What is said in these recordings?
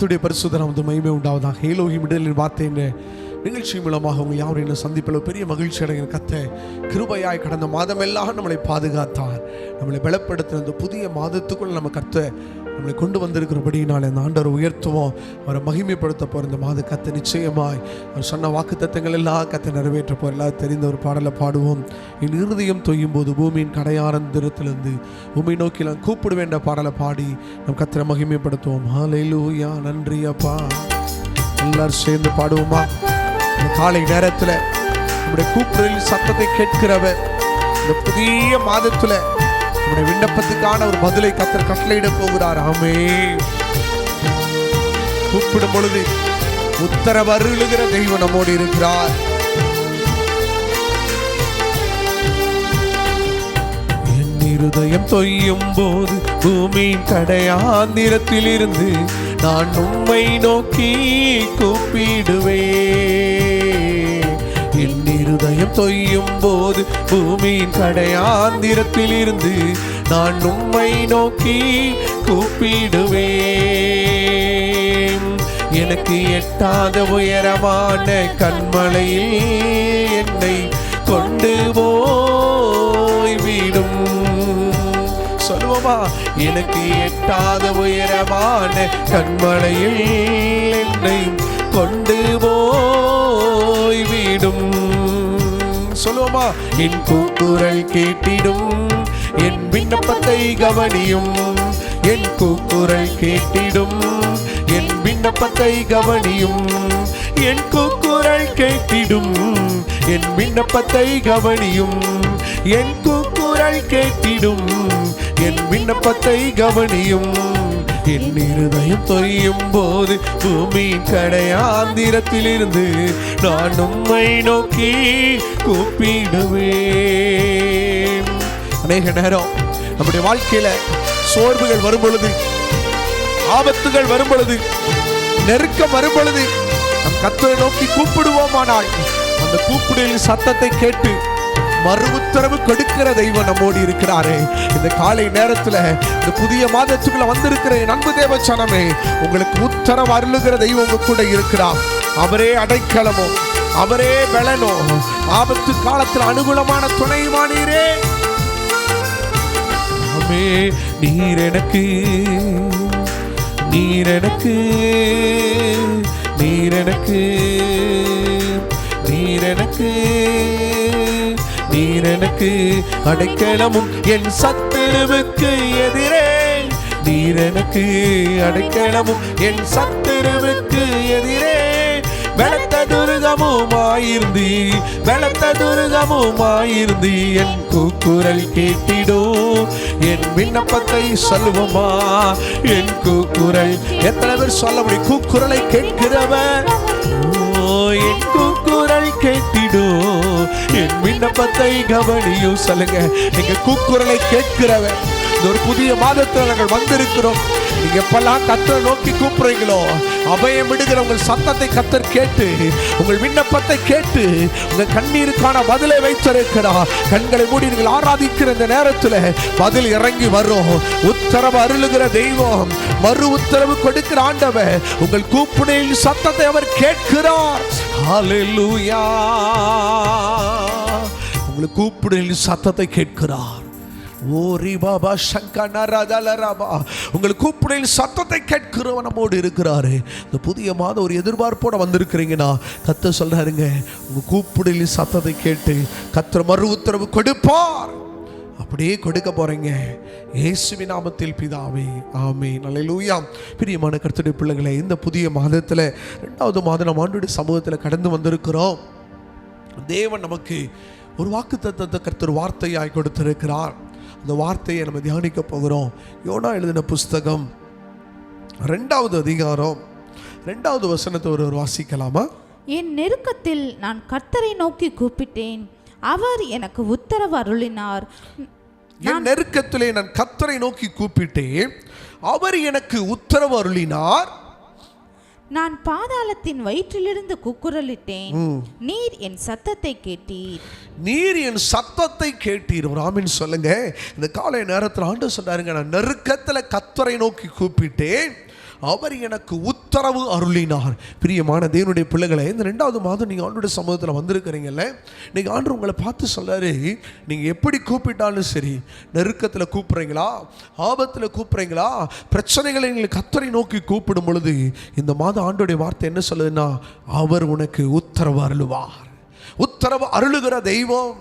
கர்த்தருடைய பரிசுத்த நாமத்துக்கு மகிமை உண்டாவதாக. எலோஹிம் விடுதலின் வார்த்தை என்ற நிகழ்ச்சி மூலமாக உங்கள் யாவரையும் சந்திப்பில் பெரிய மகிழ்ச்சி அடைகிற கர்த்தர் கிருபையாய் கடந்த மாதமெல்லாம் நம்மளை பாதுகாத்தார். நம்மளை பலப்படுத்தின இந்த புதிய மாதத்துக்குள்ள நம்ம கர்த்தர் நம்மளை கொண்டு வந்திருக்கிறபடினால இந்த ஆண்டவரை உயர்த்துவோம், அவரை மகிமைப்படுத்த போகிற இந்த மாத கர்த்தர் நிச்சயமாய் அவர் சொன்ன வாக்கு தத்தங்கள் எல்லாம் கர்த்தர் நிறைவேற்ற போகிற எல்லாரும் தெரிந்த ஒரு பாடலை பாடுவோம். என் இருதயம் தொய்யும் போது பூமியின் கடையாரந்திரத்திலிருந்து பூமி நோக்கி நான் கூப்பிடுவேன் என்ற பாடலை பாடி நம் கர்த்தரை மகிமைப்படுத்துவோம். ஹல்லேலூயா, நன்றி அப்பா. எல்லாரும் சேர்ந்து பாடுவோமா? இந்த காலை நேரத்தில் நம்முடைய கூப்பிடுதலின் சத்தத்தை கேட்கிறவர் இந்த புதிய மாதத்தில் நம்முடைய விண்ணப்பத்துக்கான ஒரு பதிலை கர்த்தர் கட்டளையிட போகிறார். ஆமென். கூப்பிடும் பொழுது உத்தரவு அருளுகிற தெய்வம் நம்மோடு இருக்கிறார். என் இருதயம் தொய்யும் போது பூமியின் கடையாந்திரத்தில் இருந்து நான் உம்மை நோக்கி கூப்பிடுவேன். என் இருதயம் தொய்யும் போது பூமியின் கடையாந்திரத்தில் இருந்து நான் உம்மை நோக்கி கூப்பிடுவேன். எனக்கு எட்டாத உயரமான கண்மலையில் என்னை கொண்டு போய்விடும். சொல்லுவோமா? எனக்கு எட்டாத உயரமான கண்மலையில் என்னை கொண்டு போய்விடும். சொல்லுவோமா? என் கூக்குரல் கேட்டிடும், என் விண்ணப்பத்தை கவனியும். என் கூக்குரல் கேட்டிடும், என் விண்ணப்பத்தை கவனியும். என் கூக்குரல் கேட்டிடும், என் விண்ணப்பத்தை கவனியும். என் கூக்குரல் கேட்டிடும், என் விண்ணப்பத்தை கவனியும். என் இருதயம் தொய்யும் போது பூமியின் கடையாந்திரத்தில் இருந்து நான் உம்மை நோக்கி கூப்பிடுவேன். அநேக நேரம் நம்முடைய வாழ்க்கையில சோர்வுகள் வரும் பொழுது, ஆபத்துகள் வரும் பொழுது, நெருக்கம் வரும் பொழுது நம் கர்த்தரை நோக்கி கூப்பிடுவோமானால் அந்த கூப்பிடுதலின் சத்தத்தை கேட்டு மறு உத்தரவு கொடுக்கிற தெய்வம் நம்மோடு இருக்கிறாரே. இந்த காலை நேரத்தில் இந்த புதிய மாதத்துக்குள்ள வந்திருக்கிற என் அன்பு தேவ சனமே, உங்களுக்கு உத்தரவு அருளுகிற தெய்வம் உங்க கூட இருக்கிறார். அவரே அடைக்கலமோ, அவரே பலனோ, ஆபத்து காலத்தில் அனுகூலமான துணையுமானீரே. ஆமே. நீர் எனக்கு, நீர் எனக்கு, நீர் எனக்கு, நீர் எனக்கு, நீர் எனக்கு அடைக்கலமும் என் சத்துருவுக்கு எதிரே. நீர் எனக்கு அடைக்கலமும் என் சத்துருவுக்கு எதிரே. பலத்த துர்கமுமாயிருந்து, பலத்த துர்கமுமாயிருந்து என் கூக்குரல் கேட்டிடும். என் விண்ணப்பத்தை சொல்லுவோமா? என் கூக்குரல். எத்தனை பேர் சொல்ல முடியும்? கூக்குரலை கேட்கிறவர் என் கூக்குரல் கேட்டிடும், என் விண்ணப்பத்தை கவனியும். சொல்லுங்க, நீங்க கூக்குரலை கேட்கிறவன். ஒரு புதிய மாதத்தில் நாங்கள் வந்திருக்கிறோம். நீங்க எப்பெல்லாம் கர்த்தரை நோக்கி கூப்பிடுறீங்களோ அபயம் விடுகிற உங்கள் சத்தத்தை கர்த்தர் கேட்டு, உங்கள் விண்ணப்பத்தை கேட்டு உங்க கண்ணீருக்கான பதிலை வைத்திருக்கிறார். கண்களை மூடி நீங்கள் ஆராதிக்கிற இந்த நேரத்தில் பதில் இறங்கி வரும். உத்தரவு அருளுகிற தெய்வம், மறு உத்தரவு கொடுக்கிற ஆண்டவர் உங்கள் கூப்பிடுதலின் சத்தத்தை அவர் கேட்கிறார். ஹல்லேலூயா. உங்களுக்கு கூப்பிடுதலின் சத்தத்தை கேட்கிறார். ஓரி பாபா சங்கனரதலரபா. உங்கள் கூப்பிடுதலின் சத்தத்தை கேட்கிறவன் நம்மோடு இருக்கிறாரு. இந்த புதிய மாதம் ஒரு எதிர்பார்ப்போட வந்திருக்கிறீங்கன்னா கர்த்தர் சொல்றாருங்க, உங்க கூப்பிடுதலின் சத்தத்தை கேட்டு கர்த்தர் மறு உத்தரவு கொடுப்பார். அப்படியே கொடுக்க போறீங்க இயேசுவின் நாமத்தில் பிதாவே, ஆமென். அல்லேலூயா. பிரியமான கர்த்தருடைய பிள்ளைகளே, இந்த புதிய மாதத்தில் 2வது மாதம் நம்ம ஆண்டவருடைய சமூகத்தில் கடந்து வந்திருக்கிறோம். தேவன் நமக்கு ஒரு வாக்குத்தத்தத்தை கர்த்தர் வார்த்தையாய் கொடுத்திருக்கிறார். அந்த வார்த்தையை நம்ம தியானிக்க போகிறோம். யோனா எழுதின புஸ்தகம் 2வது அதிகாரம் 2வது வசனத்தை ஒரு வாசிக்கலாமா? என் நெருக்கத்தில் நான் கர்த்தரை நோக்கி கூப்பிட்டேன், அவர் எனக்கு உத்தரவு அருளினார். என் நெருக்கத்திலே நான் கர்த்தரை நோக்கி கூப்பிட்டேன், அவர் எனக்கு உத்தரவு அருளினார். நான் பாதாளத்தின் வயிற்றிலிருந்து கூக்குரலிட்டேன், நீர் என் சத்தத்தை கேட்டீர். நீர் என் சத்தத்தை கேட்டீர். ஒரு ஆமீன் சொல்லுங்க. இந்த காலை நேரத்தில் ஆண்டவர் சொன்னாருங்க, நான் நெருக்கத்தில் கர்த்தரை நோக்கி கூப்பிட்டேன், அவர் எனக்கு உத்தரவு அருளினார். பிரியமான தேவனுடைய பிள்ளைகளை, இந்த 2வது மாதம் நீங்கள் ஆண்டோடைய சமூகத்தில் வந்திருக்கிறீங்கல்ல, நீங்கள் ஆண்டு உங்களை பார்த்து சொல்றாரு, நீங்கள் எப்படி கூப்பிட்டாலும் சரி, நெருக்கத்தில் கூப்பிட்றீங்களா, ஆபத்தில் கூப்பிட்றீங்களா, பிரச்சனைகளை நீங்கள் கர்த்தரை நோக்கி கூப்பிடும் பொழுது இந்த மாதம் ஆண்டோடைய வார்த்தை என்ன சொல்லுதுன்னா, அவர் உனக்கு உத்தரவு அருளுவார். உத்தரவு அருளுகிற தெய்வம்,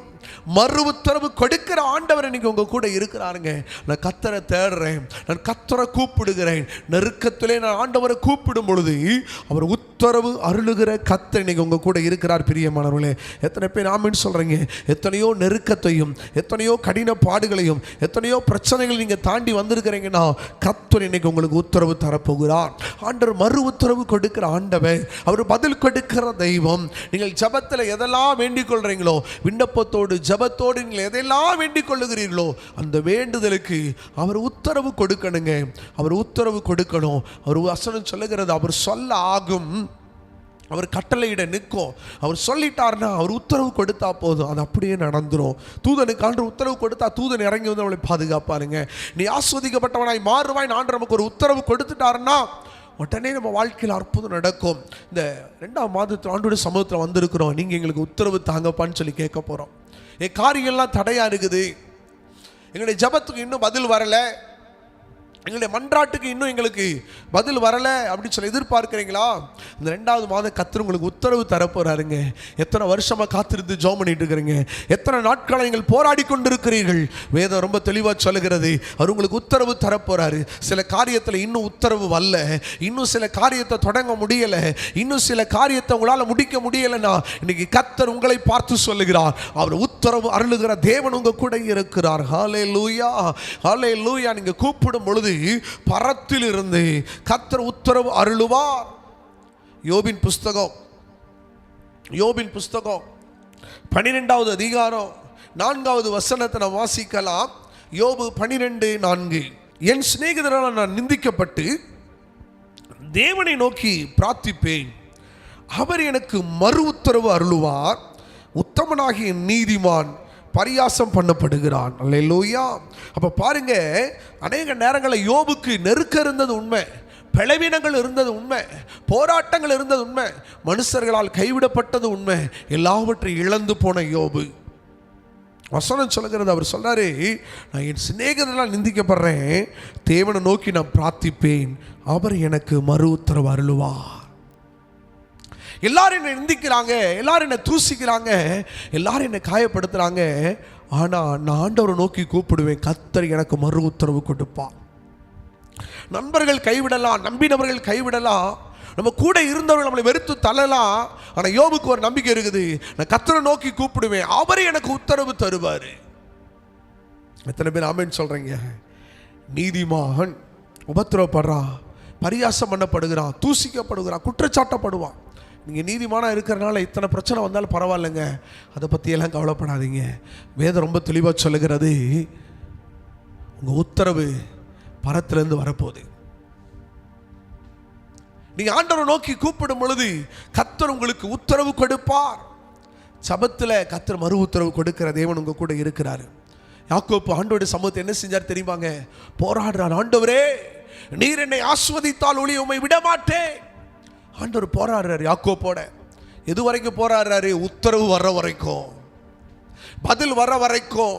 மறு உத்தரவு கொடுக்கிற ஆண்டவர் இன்னைக்கு உங்க கூட இருக்கிறாருங்க. நான் கர்த்தரை தேடுறேன், நான் கர்த்தரை கூப்பிடுகிறேன். நெருக்கத்திலே நான் ஆண்டவரை கூப்பிடும் பொழுது அவர் உத்தரவு அருளுகிற கர்த்தர் இன்னைக்கு உங்க கூட இருக்கிறார். பிரியமானவர்களே, எத்தனை பேர் ஆமென் சொல்றீங்க? எத்தனையோ நெருக்கத்தையும், எத்தனையோ கடின பாடுகளையும், எத்தனையோ பிரச்சனைகள் நீங்க தாண்டி வந்திருக்கிறீங்கன்னா கர்த்தர் இன்னைக்கு உங்களுக்கு உத்தரவு தரப்போகிறார். ஆண்டவர் மறு உத்தரவு கொடுக்கிற ஆண்டவர், அவர் பதில் கொடுக்கிற தெய்வம். நீங்கள் ஜெபத்தில் எதெல்லாம் வேண்டிக் கொள்றீங்களோ, விண்ணப்பத்தோடு ஜெபத்தோடு நீங்கள் எதெல்லாம் வேண்டிக் கொள்ளுகிறீர்களோ அந்த வேண்டுதலுக்கு அவர் உத்தரவு கொடுக்கணுங்க. அவர் உத்தரவு கொடுக்கணும். அவர் வசனம் சொல்லுகிறது, அவர் சொல்ல ஆகும், அவர் கட்டளையிட நிற்கும். அவர் சொல்லிட்டார்னா, அவர் உத்தரவு கொடுத்தா போதும், அது அப்படியே நடந்துரும். தூதனுக்கு ஆண்டு உத்தரவு கொடுத்தா தூதன் இறங்கி வந்து அவளை பாதுகாப்பாருங்க. நீ ஆஸ்வதிக்கப்பட்டவனாய் மாறுவாய். ஆண்டு நமக்கு ஒரு உத்தரவு கொடுத்துட்டாருன்னா உடனே நம்ம வாழ்க்கையில் அற்புதம் நடக்கும். இந்த 2ஆம் மாதத்தில் ஆண்டோடைய சமூகத்தில் வந்திருக்கிறோம். நீங்கள் எங்களுக்கு உத்தரவு தாங்கப்பான்னு சொல்லி கேட்க போகிறோம். என் காரியங்கள்லாம் தடையாக இருக்குது, எங்களுடைய ஜெபத்துக்கு இன்னும் பதில் வரலை, எங்களுடைய மன்றாட்டுக்கு இன்னும் எங்களுக்கு பதில் வரலை அப்படின்னு சொல்லி எதிர்பார்க்குறீங்களா? இந்த 2வது மாதம் கர்த்தர் உங்களுக்கு உத்தரவு தரப்போறாருங்க. எத்தனை வருஷமாக காத்திருந்து ஜெபம் பண்ணிட்டு இருக்கிறீங்க, எத்தனை நாட்களை நீங்கள் போராடி கொண்டிருக்கிறீர்கள். வேதம் ரொம்ப தெளிவாக சொல்லுகிறது, அவர் உங்களுக்கு உத்தரவு தரப்போறாரு. சில காரியத்தில் இன்னும் உத்தரவு வரல, இன்னும் சில காரியத்தை தொடங்க முடியலை, இன்னும் சில காரியத்தை உங்களால் முடிக்க முடியலைன்னா இன்னைக்கு கர்த்தர் உங்களை பார்த்து சொல்லுகிறார், அவர் உத்தரவு அருளுகிற தேவன் உங்க கூட இருக்கிறார். ஹல்லேலூயா, ஹல்லேலூயா. நீங்க கூப்பிடும் பொழுது பரத்திலிருந்து கர்த்தர் உத்தரவு அருளுவார். யோபின் புஸ்தகம் 12வது அதிகாரம் 4வது வசனத்தை நாம் வாசிக்கலாம். யோபு 12:4. என் சிநேகிதரால் நான் நிந்திக்கப்பட்டு தேவனை நோக்கி பிரார்த்திப்பேன், அவர் எனக்கு மறு உத்தரவு அருளுவார். உத்தமனாகிய நீதிமான் பரியாசம் பண்ணப்படுகிறான். அல்லேலூயா. அப்போ பாருங்க, அநேக நேரங்களில் யோபுக்கு நெருக்கம் இருந்தது உண்மை, பலவீனங்கள் இருந்தது உண்மை, போராட்டங்கள் இருந்தது உண்மை, மனுஷர்களால் கைவிடப்பட்டது உண்மை, எல்லாவற்றையும் இழந்து போன யோபு. வசனம் சொல்லுகிறது, அவர் சொன்னாரு, நான் என் சிநேகிதனால் நிந்திக்கப்படுறேன், தேவனை நோக்கி நான் பிரார்த்திப்பேன், அவர் எனக்கு மறு உத்தரவு அருளுவார். எல்லாரும் என்னை நிந்திக்கிறாங்க, எல்லாரும் என்னை தூசிக்கிறாங்க, எல்லாரும் என்னை காயப்படுத்துகிறாங்க, ஆனால் நான் ஆண்டவரை நோக்கி கூப்பிடுவேன், கர்த்தர் எனக்கு மறு உத்தரவு கொடுப்பார். நண்பர்கள் கைவிடலாம், நம்பினவர்கள் கைவிடலாம், நம்ம கூட இருந்தவர்கள் நம்மளை வெறுத்து தள்ளலாம், ஆனால் யோபுக்கு ஒரு நம்பிக்கை இருக்குது, நான் கர்த்தரை நோக்கி கூப்பிடுவேன், அவரே எனக்கு உத்தரவு தருவார். எத்தனை பேர் ஆமென் சொல்கிறீங்க? நீதிமான் உபத்திரவப்படுறான், பரியாசம் பண்ணப்படுகிறான், தூசிக்கப்படுகிறான், குற்றச்சாட்டப்படுவான். நீங்கள் நீதிமானாக இருக்கிறனால இத்தனை பிரச்சனை வந்தாலும் பரவாயில்லைங்க, அதை பற்றியெல்லாம் கவலைப்படாதீங்க. வேதம் ரொம்ப தெளிவாக சொல்லுகிறது, உங்கள் உத்தரவு பரத்திலிருந்து வரப்போகுது. நீங்கள் ஆண்டவரை நோக்கி கூப்பிடும் பொழுது கர்த்தர் உங்களுக்கு உத்தரவு கொடுப்பார். சபத்தில் கர்த்தர் மறு உத்தரவு கொடுக்கிற தேவன் உங்கள் கூட இருக்கிறாரு. யாக்கோப்பு ஆண்டவருடைய சமூகத்தை என்ன செஞ்சார் தெரியுமாங்க? போராடுறார். ஆண்டவரே, நீர் என்னை ஆஸ்வதித்தால் ஒழிய உம்மை விட மாட்டேன். ஆண்டவர் போராடுறாரு யாக்கோப்போட. எது வரைக்கும் போராடுறாரு? உத்தரவு வர்ற வரைக்கும், பதில் வர வரைக்கும்,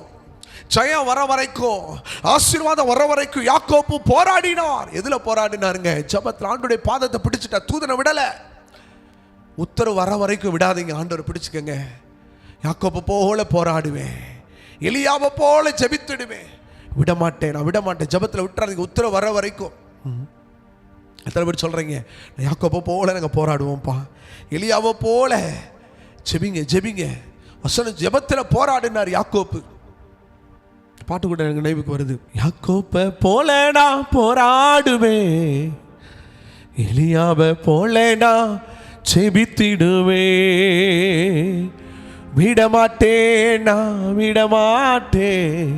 ஜெயம் வர வரைக்கும், ஆசீர்வாதம் வர வரைக்கும் யாக்கோப்பு போராடினார். எதுல போராடினாருங்க? ஜெபத்தில். ஆண்டவருடைய பாதத்தை பிடிச்சிட்டா, தூதனை விடல. உத்தரவு வர வரைக்கும் விடாதீங்க, ஆண்டவர் பிடிச்சுக்கங்க. யாக்கோப்பு போல போராடுவேன், எலியாவை போல ஜெபித்துடுவேன், விட மாட்டேன், நான் விட மாட்டேன். ஜெபத்தில் விட்டுறாதீங்க, உத்தரவு வர வரைக்கும். எத்தனை பேர் சொல்கிறீங்க, யாக்கோபை போல நாங்கள் போராடுவோம்ப்பா, எலியாவை போல ஜெபிங்க ஜெபிங்க. வசனம் ஜெபத்தில் போராடினார் யாக்கோப்பு. பாட்டு கூட எனக்கு நினைவுக்கு வருது, யாக்கோபை போல நான் போராடுவேன், எலியாவை போல நான் ஜெபித்திடுவேன், விடமாட்டேன் நான் விடமாட்டேன்,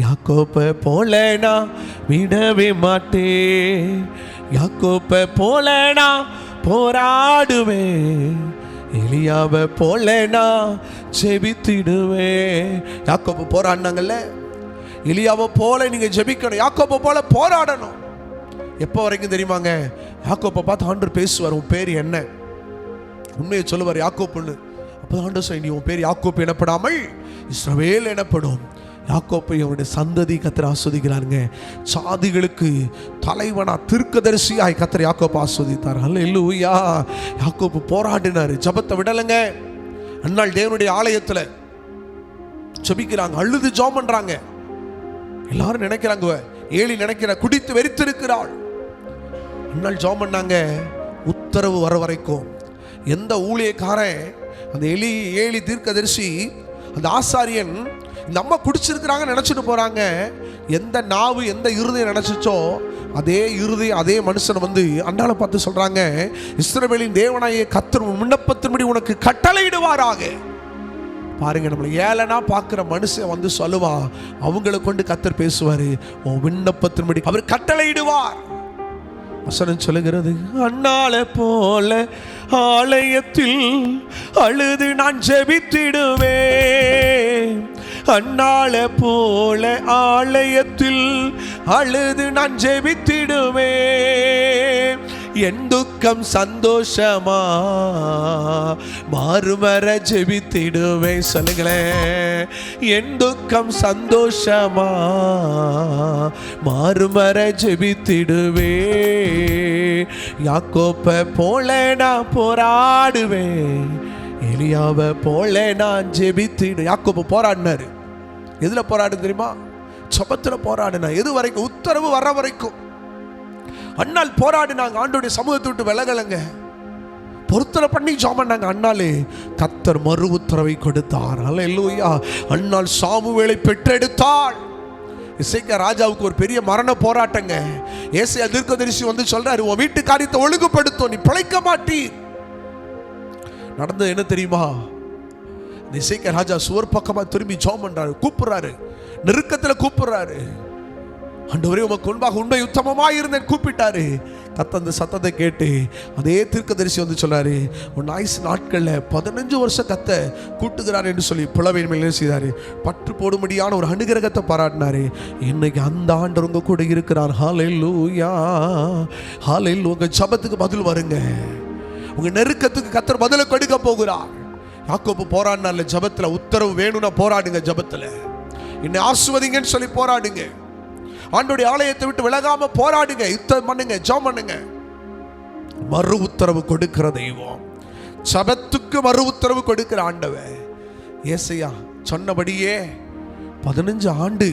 யாக்கோபை போல நான் விடவே மாட்டேன், யாக்கோபை போல நான் போராடுவேன், எலியாவை போல நான் ஜெபித்திடுவேன். யாக்கோபு போராடினாங்கல்ல, எலியாவை போல நீங்க ஜெபிக்கணும், யாக்கோபை போல போராடணும். எப்போ வரைக்கும் தெரியுமாங்க? யாக்கோப்பை பார்த்து ஆண்டவர் பேசுவார், உன் பேர் என்ன? உண்மையை சொல்லுவார் யாக்கோப்புன்னு. அப்போ ஆண்டவர் சொல்லி, நீ உன் பேர் யாக்கோப்பு எனப்படாமல் இஸ்ரவேல் எனப்படும். யாக்கோப்பை அவருடைய சந்ததி கர்த்தர் ஆஸ்வதிக்கிறாருங்க. சாதிகளுக்கு தலைவனா தீர்க்கதரிசியாய் கர்த்தர் யாக்கோப்பை ஆஸ்வதித்தார். அல்லேலூயா. யாக்கோப்பு போராடினார், ஜபத்தை விடலைங்க. அந்நாள் தேவனுடைய ஆலயத்தில் ஜெபிக்கிறாங்க, அழுது ஜெபம் பண்றாங்க. எல்லாரும் நினைக்கிறாங்க, ஏலி நினைக்கிற குடித்து வெறித்திருக்கிறாள். அந்நாள் ஜெபம் பண்ணாங்க, உத்தரவு வர வரைக்கும். எந்த ஊழியக்காரன் அந்த ஏலி தீர்க்கதரிசி அந்த ஆசாரியன் இந்த அம்மா குடிச்சிருக்கிறாங்க நினைச்சிட்டு போறாங்க, எந்த நாவு எந்த இருதயம் நினைச்சிச்சோ அதே இருதயம் அதே மனுஷன் வந்து அண்ணால பார்த்து சொல்றாங்க, இஸ்ரவேலின் தேவனாகிய கர்த்தர் விண்ணப்பத்தின்படி உனக்கு கட்டளையிடுவாராக. பாருங்க, நம்மளை ஏளனா பார்க்குற மனுஷன் வந்து சொல்லுவான், அவங்களை கொண்டு கர்த்தர் பேசுவாரு, உன் விண்ணப்பத்தின்படி அவர் கட்டளையிடுவார். வசனம் சொல்லுகிறது, அண்ணால போல ஆலயத்தில் அழுது நான் ஜெபித்திடுவேன். அண்ணால போல ஆலயத்தில் அழுது நான் ஜெபித்திடுவேன். என் துக்கம் சந்தோஷமா மாறுமர ஜெபித்திடுவேன். சொல்லுங்களேன், என் துக்கம் சந்தோஷமா மாறுமர ஜெபித்திடுவேன். யாக்கோப்பை போல நான் போராடுவேன், எலியாவை போல நான் ஜெபித்திடு. யாக்கோப்பு போராடினாரு. எதுல போராடு தெரியுமா? ஜெபத்தில் போராடினா. எது வரைக்கும்? உத்தரவு வர வரைக்கும். அண்ணால் போராடினாங்க, ஆண்டோடைய சமூகத்தை விட்டு விலகலங்க, பொருத்தனை பண்ணி ஜெபம் பண்ணாங்க. அண்ணாலே கர்த்தர் மறு உத்தரவை கொடுத்தார். அல்லேலூயா. அண்ணால் சாமுவேலை பெற்றெடுத்தாள். எசேக்கியா ராஜாவுக்கு ஒரு பெரிய மரண போராட்டங்க. ஏசாயா தீர்க்கதரிசி வந்து சொல்றாரு, உன் வீட்டு காரியத்தை ஒழுங்குபடுத்தும், நீ பிழைக்க மாட்டீர். நடந்தது என்ன தெரியுமா? எசேக்கியா ராஜா சுவர் பக்கமா திரும்பி ஜெபம் பண்றாரு, கூப்பிடுறாரு, நெருக்கத்தில் கூப்பிடுறாரு. ஆண்டவரே உமக்கு முன்பாக உண்மை உத்தமமாய் இருந்தேன் கூப்பிட்டாரு. கர்த்தர் அந்த சத்தத்தை கேட்டு அதே தீர்க்கதரிசி வந்து சொல்றாரு, உன் ஆயுசு நாட்கள்ல 15 வருஷம் கத்த கூட்டுகிறார் என்று சொல்லி புலவையின் மேல் செய்தாரு. பற்று போடும்படியான ஒரு அனுகிரகத்தை பாராட்டினாரு. இன்னைக்கு அந்த ஆண்டவர் உங்க கூட இருக்கிறார். ஹல்லேலூயா, ஹல்லேலூயா. உங்க ஜெபத்துக்கு பதில் வருங்க, உங்க நெருக்கத்துக்கு கர்த்தர் பதில கொடுக்க போகிறார். யாக்கோபு போராடினார்ல ஜெபத்துல, உத்தரவு வேணும்னா போராடுங்க. ஜெபத்துல என்னை ஆசீர்வதிங்கன்னு சொல்லி போராடுங்க. ஆண்டோடைய ஆலயத்தை விட்டு விலகாம போராடுங்க, யுத்தம் பண்ணுங்க, ஜெபம் பண்ணுங்க. மறு உத்தரவு கொடுக்கிற தெய்வம், ஜெபத்துக்கு மறு உத்தரவு கொடுக்கிற ஆண்டவர். ஏசாயா சொன்னபடியே 15 ஆண்டு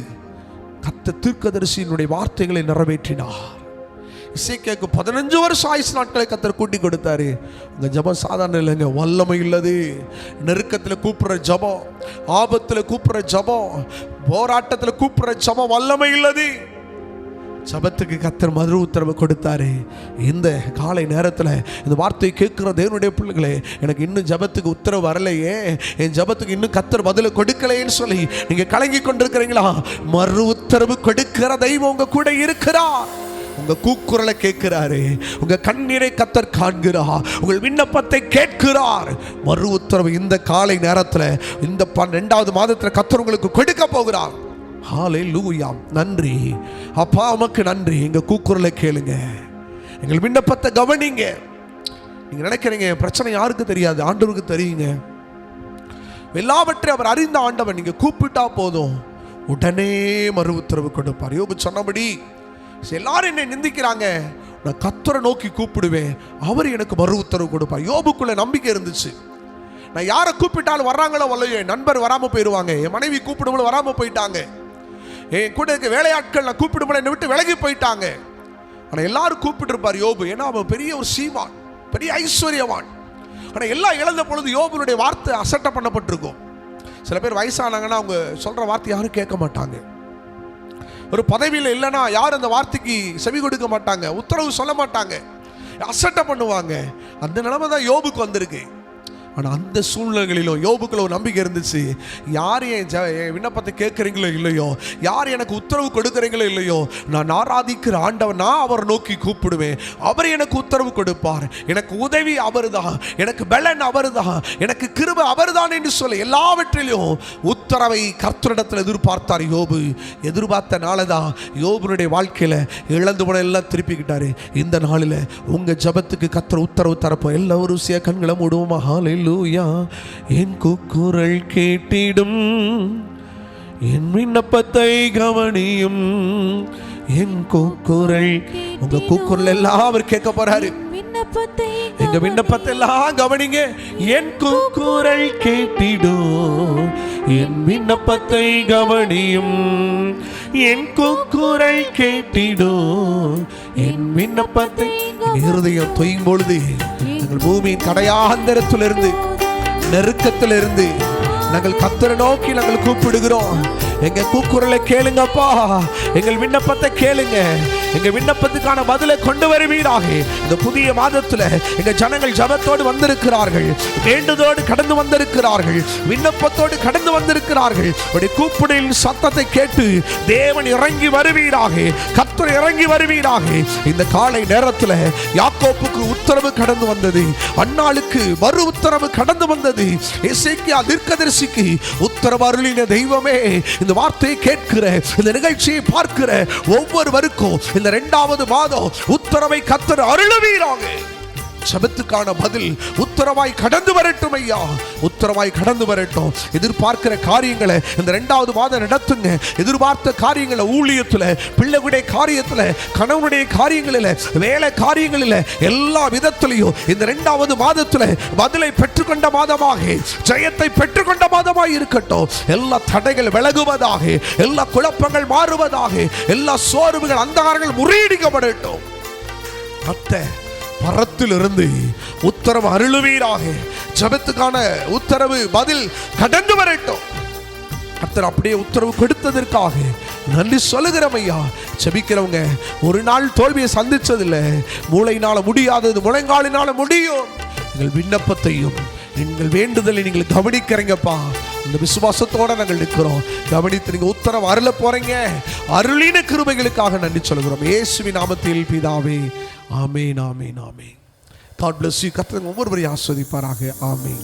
கர்த்தர் தீர்க்கதரிசியினுடைய வார்த்தைகளை நிறைவேற்றினார். எசேக்கியாவுக்கு 15 வருஷம் ஆயுசு நாட்களை கர்த்தர் கூட்டி கொடுத்தாரு. உங்க ஜெபம் சாதாரண இல்லைங்க, வல்லமை இல்லது. நெருக்கத்தில் கூப்பிடுற ஜெபம், ஆபத்தில் கூப்பிடுற ஜெபம், போராட்டத்தில் கூப்பிடுற ஜெபம் வல்லமை இல்லது. ஜெபத்துக்கு கர்த்தர் மறு உத்தரவு கொடுத்தாரு. இந்த காலை நேரத்தில் இந்த வார்த்தையை கேட்கிற தேவனுடைய பிள்ளைகளே, எனக்கு இன்னும் ஜெபத்துக்கு உத்தரவு வரலையே, என் ஜெபத்துக்கு இன்னும் கர்த்தர் பதில் கொடுக்கலையேன்னு சொல்லி நீங்க கலங்கி கொண்டிருக்கிறீங்களா? மறு உத்தரவு கொடுக்கிற தெய்வம் உங்க கூட இருக்கிறார். உங்க கூக்குரலை கேட்கிறாரு, உங்க கண்ணீரை கர்த்தர் காண்கிறார், உங்கள் விண்ணப்பத்தை கேட்கிறார். மறு உத்தரவு இந்த காலை நேரத்தில், இந்த 12வது மாதத்தில் கர்த்தர் உங்களுக்கு கொடுக்க போகிறார். ஹல்லேலூயா. நன்றி அப்பா, உமக்கு நன்றி. எங்க கூக்குரலை கேளுங்க, எங்கள் விண்ணப்பத்தை கவனிங்க. நீங்க நினைக்கிறீங்க பிரச்சனை யாருக்கு தெரியாது, ஆண்டவருக்கு தெரியுங்க. எல்லாவற்றையும் அவர் அறிந்த ஆண்டவர். நீங்க கூப்பிட்டா போதும், உடனே மறு உத்தரவு கொடுப்பார். யோபு சொன்னபடி, எல்லாரும் என்னை நிந்திக்கிறாங்க, நான் கர்த்தரை நோக்கி கூப்பிடுவேன், அவர் எனக்கு மறு உத்தரவு கொடுப்பார். யோபுக்குள்ள நம்பிக்கை இருந்துச்சு. நான் யாரை கூப்பிட்டாலும் வர்றாங்களோ வரலையோ, என் நண்பர் வராமல் போயிடுவாங்க, என் மனைவி கூப்பிடும்போது வராமல் போயிட்டாங்க, என் கூட இருக்க வேலையாட்கள் நான் கூப்பிடும்போது என்னை விட்டு விலகி போயிட்டாங்க. ஆனால் எல்லாரும் கூப்பிட்டுருப்பார் யோபு. ஏன்னா அவன் பெரிய ஒரு சீமான், பெரிய ஐஸ்வர்யவான். ஆனால் எல்லாம் இழந்த பொழுது யோபுனுடைய வார்த்தை அசட்டை பண்ணப்பட்டிருக்கும். சில பேர் வயசானாங்கன்னா அவங்க சொல்கிற வார்த்தை யாரும் கேட்க மாட்டாங்க. ஒரு பதவியில் இல்லைன்னா யாரும் அந்த வார்த்தைக்கு செவி கொடுக்க மாட்டாங்க, உத்தரவு சொல்ல மாட்டாங்க, அசட்டை பண்ணுவாங்க. அந்த நிலைமை தான் யோபுக்கு வந்திருக்கு. ஆனால் அந்த சூழ்நிலைகளிலும் யோபுக்குள்ள ஒரு நம்பிக்கை இருந்துச்சு. யார் என் விண்ணப்பத்தை கேட்குறீங்களோ இல்லையோ, யார் எனக்கு உத்தரவு கொடுக்குறீங்களோ இல்லையோ, நான் ஆராதிக்கிற ஆண்டவர், நான் அவர் நோக்கி கூப்பிடுவேன், அவர் எனக்கு உத்தரவு கொடுப்பார், எனக்கு உதவி அவர் தான், எனக்கு பலன் அவர் தான், எனக்கு கிருபை அவர் தான் என்று சொல்ல எல்லாவற்றிலும் உத்தரவை கர்த்தரிடத்தில் எதிர்பார்த்தார் யோபு. எதிர்பார்த்தனால தான் யோபுனுடைய வாழ்க்கையில் இழந்து போன எல்லாம் திருப்பிக்கிட்டாரு. இந்த நாளில் உங்கள் ஜபத்துக்கு கர்த்தர் உத்தரவு தரப்போ எல்லாரும் கண்களை மூடுவோமா? ஹல்லேலூயா. என் கூக்குரல் கேட்டிடும், என் விண்ணப்பத்தை கவனியும், என் கூக்குரல். உங்க கூக்குரல் எல்லாம் அவர் கேட்க போறாரு. எங்க விண்ணப்பத்தை எல்லாம் கவனிங்க. என் கூக்குரல் கேட்டிடும், என் விண்ணப்பத்தை கவனியும், என் கூக்குரல் கேட்டிடும், என் விண்ணப்பத்தை. இருதயம் தொய்யும் பொழுது நாங்கள் பூமியின் கடையாந்தரத்திலிருந்து, நெருக்கத்திலிருந்து நாங்கள் கர்த்தரை நோக்கி நாங்கள் கூப்பிடுகிறோம். எங்க கூக்குரலை கேளுங்கப்பா, எங்கள் விண்ணப்பத்தை கேளுங்க, எங்க விண்ணப்பத்துக்கான பதிலை கொண்டு வருவீராக. இந்த புதிய மாதத்துல எங்க ஜனங்கள் ஜபத்தோடு வந்திருக்கிறார்கள், வேண்டுதோடு கடந்து வந்திருக்கிறார்கள், விண்ணப்பத்தோடு கடந்து வந்திருக்கிறார்கள். உடைய கூப்பிடின் சத்தத்தை கேட்டு தேவன் இறங்கி வருவீராக, கர்த்தர் இறங்கி வருவீராக. இந்த காலை நேரத்தில் யாக்கோப்புக்கு உத்தரவு கடந்து வந்தது, அன்னாளுக்கு மறு உத்தரவு கடந்து வந்தது, எசேக்கியா தீர்க்கதரிசிக்கு உத்தரவு அருளின தெய்வமே, இந்த வார்த்தையை கேட்கிற, இந்த நிகழ்ச்சியை பார்க்கிற ஒவ்வொருவருக்கும் இந்த 2வது மாதம் உத்தரவை கர்த்தர் அருளுவீராக. ஜெபத்துக்கான பதில் உத்தரவாய் கடந்து வரட்டும் ஐயா, உத்தரவாய் கடந்து வரட்டும். எதிர்பார்க்கிற காரியங்களை இந்த 2வது மாதம் நடத்துங்க. எதிர்பார்த்த காரியங்களை ஊழியத்தில், பிள்ளைகளுடைய காரியத்தில், கணவனுடைய காரியங்களில், வேலை காரியங்களில், எல்லா விதத்திலையும் இந்த 2வது மாதத்தில் பதிலை பெற்றுக்கொண்ட மாதமாக, ஜெயத்தை பெற்றுக்கொண்ட மாதமாக இருக்கட்டும். எல்லா தடைகள் விலகுவதாக, எல்லா குழப்பங்கள் மாறுவதாக, எல்லா சோர்வுகள் அந்தகாரங்கள் முறியடிக்கப்படட்டும். பரத்திலிருந்து உத்தரவு அருளுவீராக. ஜெபத்துக்கான உத்தரவு பதில் கடந்து வரட்டும். கர்த்தர் அப்படியே உத்தரவு கொடுத்ததற்காக நன்றி சொல்லுகிறோம் ஐயா. ஜெபிக்கிறவங்க ஒரு நாள் தோல்வியை சந்திச்சதில்லை, மூளையினால முடியாதது முழங்காலினால முடியும். எங்கள் விண்ணப்பத்தையும் எங்கள் வேண்டுதலை நீங்கள் கவனிக்கிறீங்கப்பா. இந்த விசுவாசத்தோட நாங்கள் நிற்கிறோம். கவனித்து நீங்க உத்தரவு அருள போறீங்க. அருளின கிருபைகளுக்காக நன்றி சொல்கிறோம் இயேசுவின் நாமத்தில் பிதாவே. ஆமென், ஆமென், ஆமென். God bless you. கர்த்தர் ஒவ்வொருவரையும் ஆசீர்வதிப்பாராக. ஆமென்.